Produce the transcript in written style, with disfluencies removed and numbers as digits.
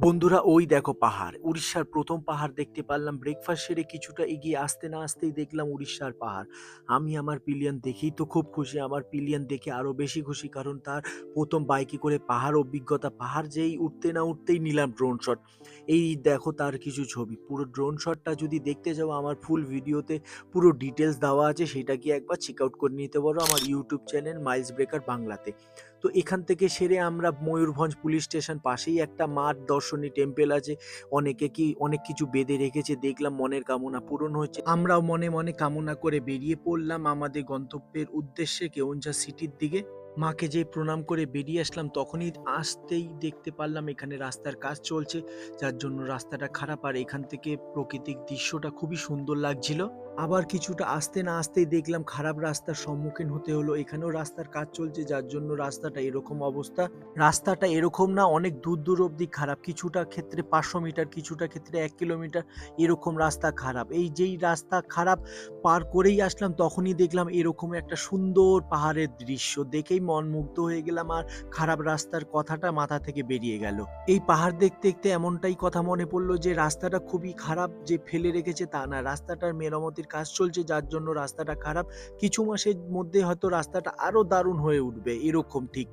বন্ধুরা ওই দেখো পাহাড়। উড়িষ্যার ১ম পাহাড় দেখতে পারলাম। ব্রেকফাস্ট সেরে কিছুটা এগিয়ে আসতে না আসতেই দেখলাম উড়িষ্যার পাহাড়। আমি আমার পিলিয়ন দেখেই তো খুব খুশি। আমার পিলিয়ন দেখে আরো বেশি খুশি কারণ তার ১ম বাইকে করে পাহাড় অভিজ্ঞতা। পাহাড় যেই উঠতে না উঠতেই নিলাম ড্রোন শট। এই দেখো তার কিছু ছবি। পুরো ড্রোন শটটা যদি দেখতে যাও আমার ফুল ভিডিওতে পুরো ডিটেইলস দেওয়া আছে। সেটা গিয়ে একবার চেক আউট করে নিতে পারো আমার ইউটিউব চ্যানেল মাইলস ব্রেকার বাংলাতে। তো এখান থেকে সেরে আমরা ময়ূরভঞ্জ পুলিশ স্টেশন পাশেই একটা মাঠ দর্শনী টেম্পেল আছে। অনেক কিছু বেঁধে রেখেছে, দেখলাম মনের কামনা পূরণ হচ্ছে। আমরাও মনে মনে কামনা করে বেরিয়ে পড়লাম আমাদের গন্তব্যের উদ্দেশ্যে কেওনঝা সিটির দিকে। মাকে যেই প্রণাম করে বেরিয়ে আসলাম তখনই আসতেই দেখতে পারলাম এখানে রাস্তার কাজ চলছে, যার জন্য রাস্তাটা খারাপ। আর এখান থেকে প্রাকৃতিক দৃশ্যটা খুবই সুন্দর লাগছিল। আবার কিছুটা আসতে না আসতেই দেখলাম খারাপ রাস্তার সম্মুখীন হতে হলো। এখানেও রাস্তার কাজ চলছে, যার জন্য রাস্তাটা এরকম অবস্থা। রাস্তাটা এরকম না, অনেক দূর দূর অবধি খারাপ। কিছুটা ক্ষেত্রে ৫০০ মিটার, কিছুটা ক্ষেত্রে ১ কিলোমিটার এরকম রাস্তা খারাপ। এই যেই রাস্তা খারাপ পার করেই আসলাম তখনই দেখলাম এরকম একটা সুন্দর পাহাড়ের দৃশ্য। দেখেই মন মুগ্ধ হয়ে গেলাম আর খারাপ রাস্তার কথাটা মাথা থেকে বেরিয়ে গেল। এই পাহাড় দেখতে দেখতে এমনটাই কথা মনে পড়লো যে রাস্তাটা খুবই খারাপ যে ফেলে রেখেছে তা না, রাস্তাটার মেরামতির কাজ চলছে, যার জন্য রাস্তাটা খারাপ। কিছু মাসের মধ্যে হয়তো রাস্তাটা আরো দারুণ হয়ে উঠবে এরকম ঠিক।